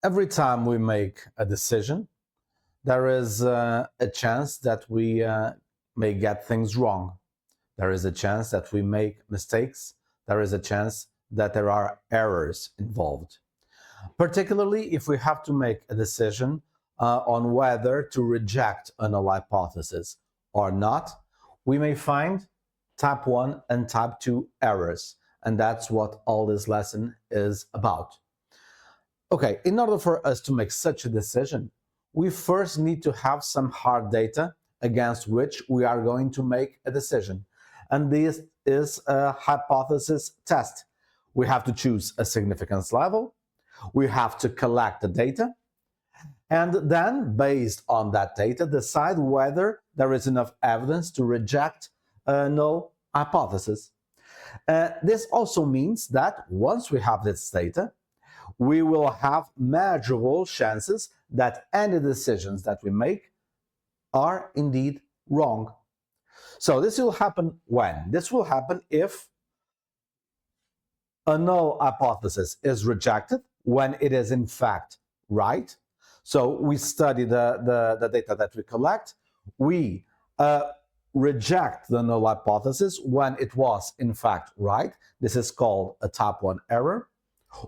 Every time we make a decision, there is a chance that we may get things wrong. There is a chance that we make mistakes. There is a chance that there are errors involved. Particularly if we have to make a decision on whether to reject a null hypothesis or not, we may find type 1 and type 2 errors. And that's what all this lesson is about. Okay, in order for us to make such a decision, we first need to have some hard data against which we are going to make a decision. And this is a hypothesis test. We have to choose a significance level. We have to collect the data. And then, based on that data, decide whether there is enough evidence to reject a null hypothesis. This also means that once we have this data, we will have measurable chances that any decisions that we make are indeed wrong. So this will happen when? This will happen if a null hypothesis is rejected when it is in fact right. So we study the data that we collect. We reject the null hypothesis when it was in fact right. This is called a type 1 error.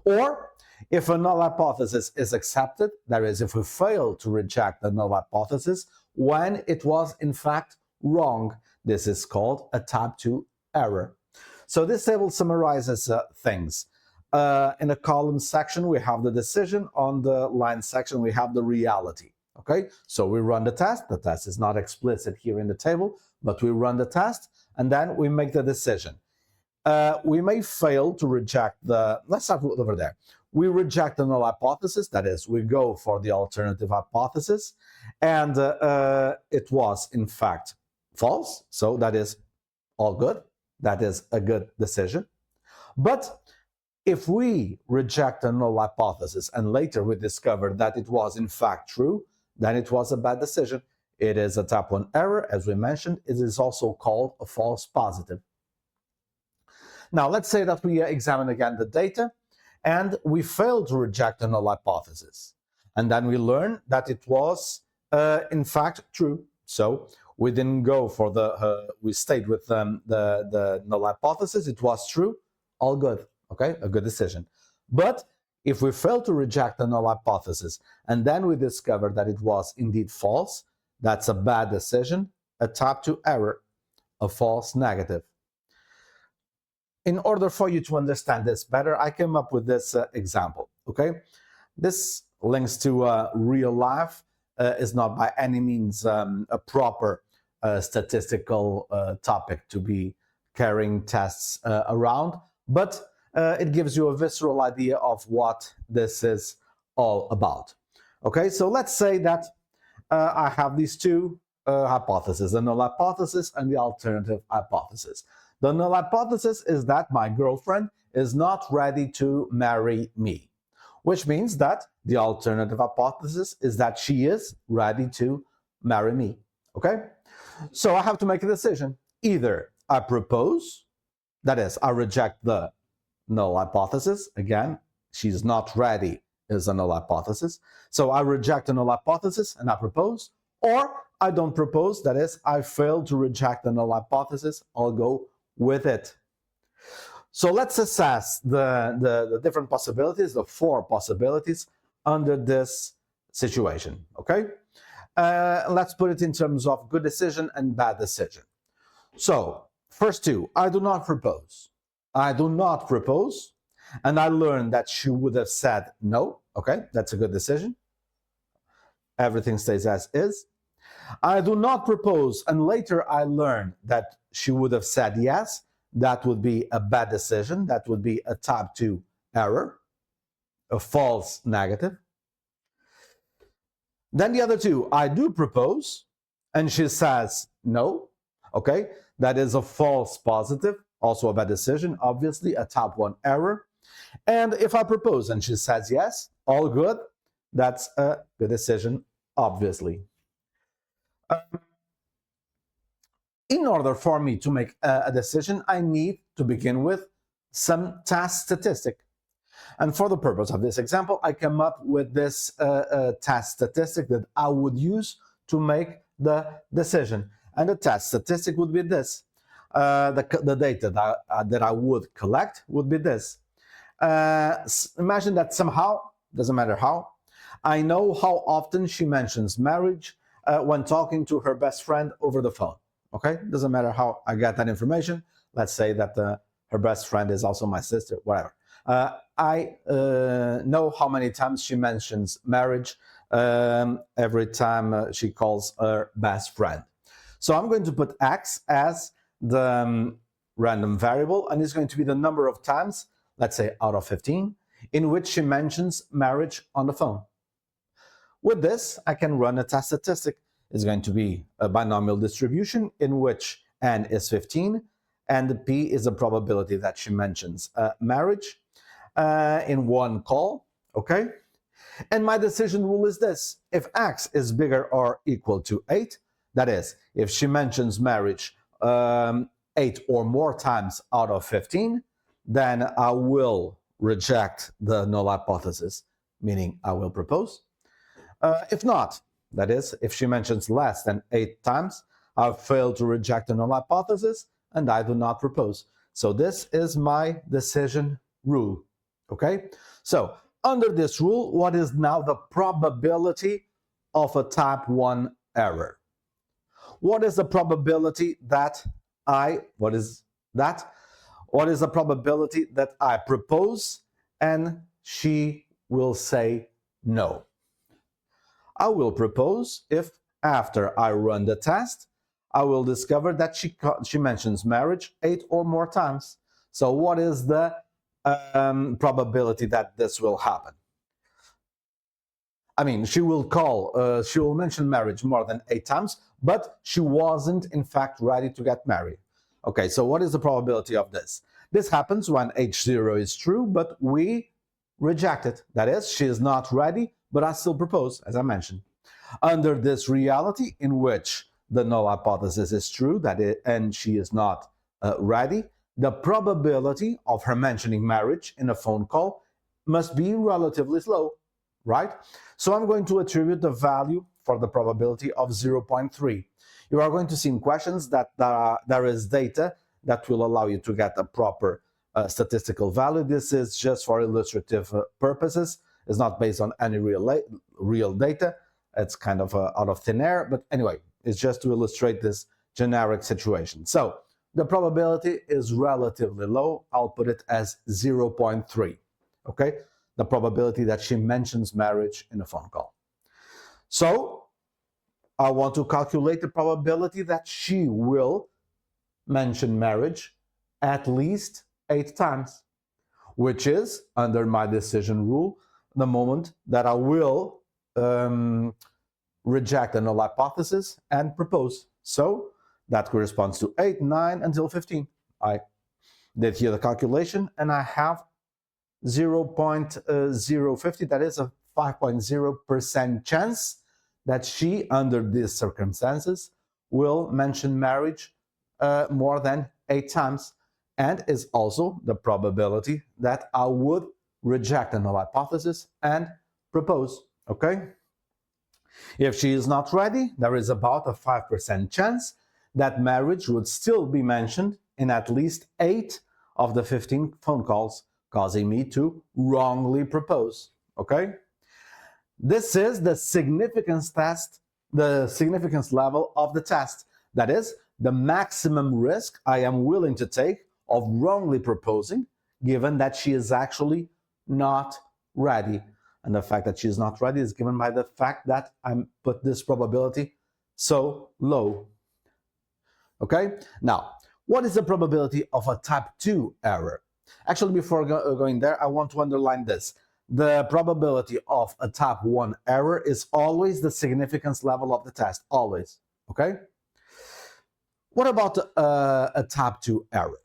Or if a null hypothesis is accepted, that is, if we fail to reject the null hypothesis when it was in fact wrong, this is called a type 2 error. So this table summarizes things. In the column section, we have the decision. On the line section, we have the reality. Okay, so we run the test. The test is not explicit here in the table, but we run the test, and then we make the decision. We may fail to reject the, let's start over there. We reject the null hypothesis, that is, we go for the alternative hypothesis, and it was in fact false, so that is all good. That is a good decision. But if we reject a null hypothesis and later we discover that it was in fact true, then it was a bad decision. It is a type 1 error, as we mentioned. It is also called a false positive. Now, let's say that we examine again the data and we fail to reject a null hypothesis. And then we learn that it was in fact true. So we didn't go for we stayed with the null hypothesis. It was true, all good, okay, a good decision. But if we fail to reject the null hypothesis and then we discover that it was indeed false, that's a bad decision, a type 2 error, a false negative. In order for you to understand this better, I came up with this example, okay? This links to real life, is not by any means a proper statistical topic to be carrying tests around, but it gives you a visceral idea of what this is all about. Okay, so let's say that I have these two hypotheses, the null hypothesis and the alternative hypothesis. The null hypothesis is that my girlfriend is not ready to marry me, which means that the alternative hypothesis is that she is ready to marry me. Okay, so I have to make a decision. Either I propose, that is, I reject the null hypothesis. Again, she's not ready is a null hypothesis. So I reject the null hypothesis and I propose, or I don't propose, that is, I fail to reject the null hypothesis, I'll go with it. So let's assess the different possibilities, the 4 possibilities under this situation, okay? Let's put it in terms of good decision and bad decision. So, first 2, I do not propose. I do not propose, and I learned that she would have said no, okay? That's a good decision. Everything stays as is. I do not propose, and later I learned that she would have said yes. That would be a bad decision. That would be a type 2 error, a false negative. Then the other 2, I do propose, and she says no. Okay, that is a false positive, also a bad decision, obviously, a type 1 error. And if I propose and she says yes, all good, that's a good decision, obviously. In order for me to make a decision, I need to begin with some task statistic. And for the purpose of this example, I come up with this test statistic that I would use to make the decision. And the test statistic would be this. The data that I would collect would be this. Imagine that somehow, doesn't matter how, I know how often she mentions marriage when talking to her best friend over the phone. Okay, doesn't matter how I get that information. Let's say that her best friend is also my sister, whatever. I know how many times she mentions marriage every time she calls her best friend. So I'm going to put x as the random variable, and it's going to be the number of times, let's say out of 15, in which she mentions marriage on the phone. With this, I can run a test statistic. It's going to be a binomial distribution in which n is 15, and p is the probability that she mentions marriage in one call, okay? And my decision rule is this. If x is bigger or equal to 8, that is, if she mentions marriage 8 or more times out of 15, then I will reject the null hypothesis, meaning I will propose. If not, that is, if she mentions less than 8 times, I've failed to reject the null hypothesis and I do not propose. So this is my decision rule, okay? So under this rule, what is now the probability of a type 1 error? What is the probability that what is the probability that I propose and she will say no? I will propose if after I run the test, I will discover that she mentions marriage 8 or more times. So what is the probability that this will happen? I mean, she will mention marriage more than 8 times, but she wasn't in fact ready to get married. Okay, so what is the probability of this? This happens when H0 is true, but we reject it. That is, she is not ready, but I still propose, as I mentioned. Under this reality in which the null hypothesis is true, and she is not ready, the probability of her mentioning marriage in a phone call must be relatively low, right? So I'm going to attribute the value for the probability of 0.3. You are going to see in questions that there is data that will allow you to get a proper statistical value. This is just for illustrative purposes. It's not based on any real data. It's kind of out of thin air, but anyway, it's just to illustrate this generic situation. So the probability is relatively low. I'll put it as 0.3, okay? The probability that she mentions marriage in a phone call. So I want to calculate the probability that she will mention marriage at least 8 times, which is, under my decision rule, the moment that I will reject the null hypothesis and propose. So that corresponds to 8, 9, until 15. I did here the calculation, and I have 0.050, that is a 5.0% chance that she, under these circumstances, will mention marriage more than 8 times, and is also the probability that I would reject the null hypothesis and propose, okay? If she is not ready, there is about a 5% chance that marriage would still be mentioned in at least 8 of the 15 phone calls, causing me to wrongly propose, okay? This is the significance test, the significance level of the test. That is, the maximum risk I am willing to take of wrongly proposing, given that she is actually not ready. And the fact that she is not ready is given by the fact that I put this probability so low. Okay? Now, what is the probability of a type 2 error? Actually, before going there, I want to underline this. The probability of a type 1 error is always the significance level of the test, always. Okay? What about a type 2 error?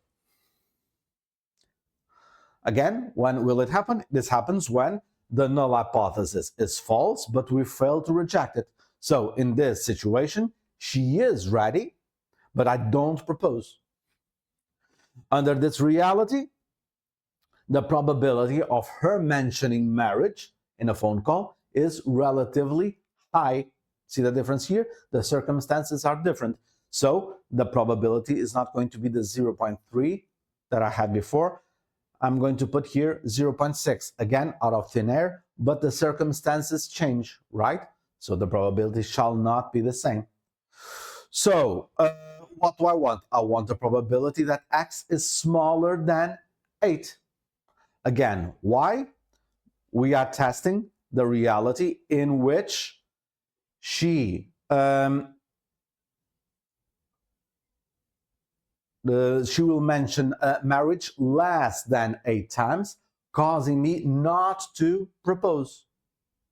Again, when will it happen? This happens when the null hypothesis is false, but we fail to reject it. So in this situation, she is ready, but I don't propose. Under this reality, the probability of her mentioning marriage in a phone call is relatively high. See the difference here? The circumstances are different. So the probability is not going to be the 0.3 that I had before. I'm going to put here 0.6, again, out of thin air, but the circumstances change, right? So the probability shall not be the same. So what do I want? I want the probability that x is smaller than 8. Again, why? We are testing the reality in which she she will mention marriage less than 8 times, causing me not to propose.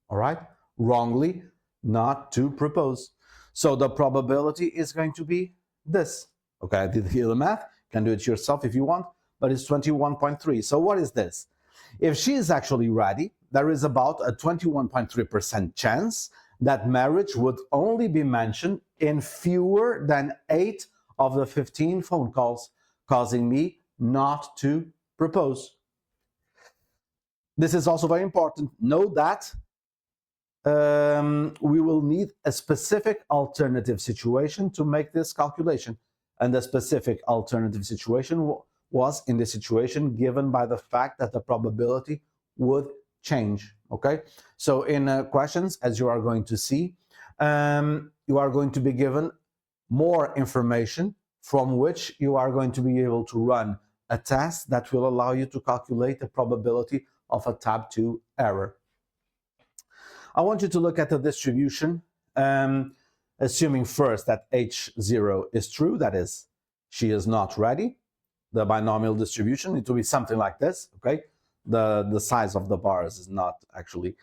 All right? Wrongly, not to propose. So the probability is going to be this. Okay, I did here the math. You can do it yourself if you want, but it's 21.3. So what is this? If she is actually ready, there is about a 21.3% chance that marriage would only be mentioned in fewer than 8 of the 15 phone calls, causing me not to propose. This is also very important. Note that we will need a specific alternative situation to make this calculation. And the specific alternative situation was in the situation given by the fact that the probability would change. Okay, so in questions, as you are going to see, you are going to be given more information from which you are going to be able to run a test that will allow you to calculate the probability of a tab 2 error. I want you to look at the distribution, assuming first that H0 is true, that is, she is not ready. The binomial distribution, it will be something like this, okay? The size of the bars is not actually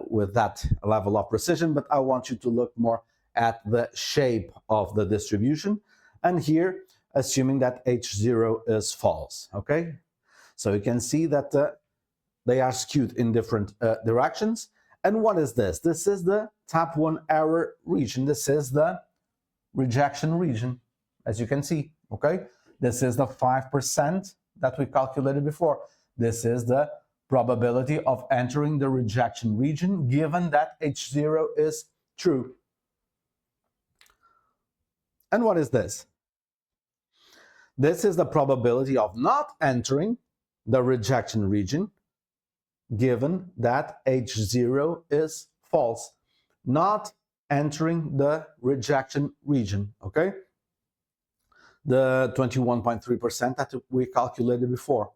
with that level of precision, but I want you to look more at the shape of the distribution. And here, assuming that H0 is false, okay? So you can see that they are skewed in different directions. And what is this? This is the tab 1 error region. This is the rejection region, as you can see, okay? This is the 5% that we calculated before. This is the probability of entering the rejection region given that H0 is true. And what is this? This is the probability of not entering the rejection region given that H0 is false, not entering the rejection region, okay? The 21.3% that we calculated before.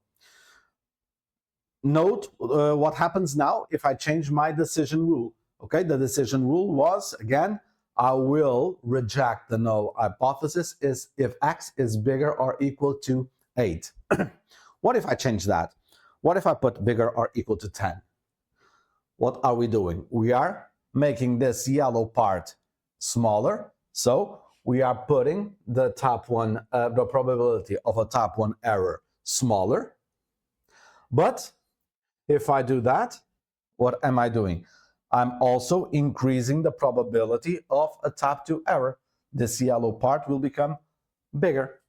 Note what happens now if I change my decision rule, okay? The decision rule was, again, I will reject the null hypothesis is if x is bigger or equal to 8. What if I change that? What if I put bigger or equal to 10? What are we doing? We are making this yellow part smaller. So we are putting the tab 1, the probability of a tab 1 error smaller. But if I do that, what am I doing? I'm also increasing the probability of a tab 2 error. This yellow part will become bigger.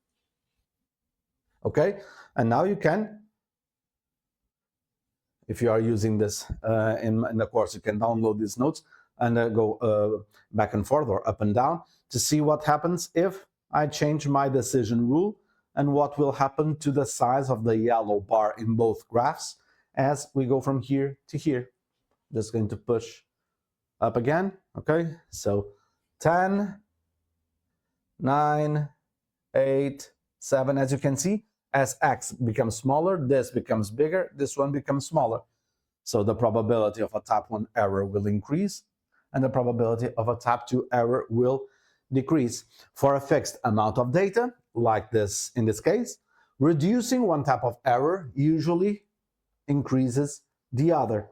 Okay? And now you can, if you are using this in the course, you can download these notes and go back and forth or up and down to see what happens if I change my decision rule and what will happen to the size of the yellow bar in both graphs as we go from here to here. Just going to push up again, okay? So 10, 9, 8, 7, as you can see, as x becomes smaller, this becomes bigger, this one becomes smaller. So the probability of a tab 1 error will increase and the probability of a tab 2 error will decrease. For a fixed amount of data, like this in this case, reducing one type of error usually increases the other.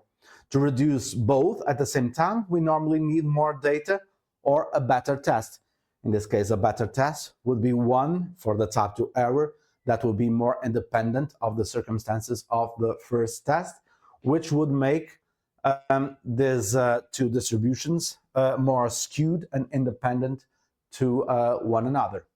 To reduce both at the same time, we normally need more data or a better test. In this case, a better test would be one for the tab 2 error that will be more independent of the circumstances of the first test, which would make these two distributions more skewed and independent to one another.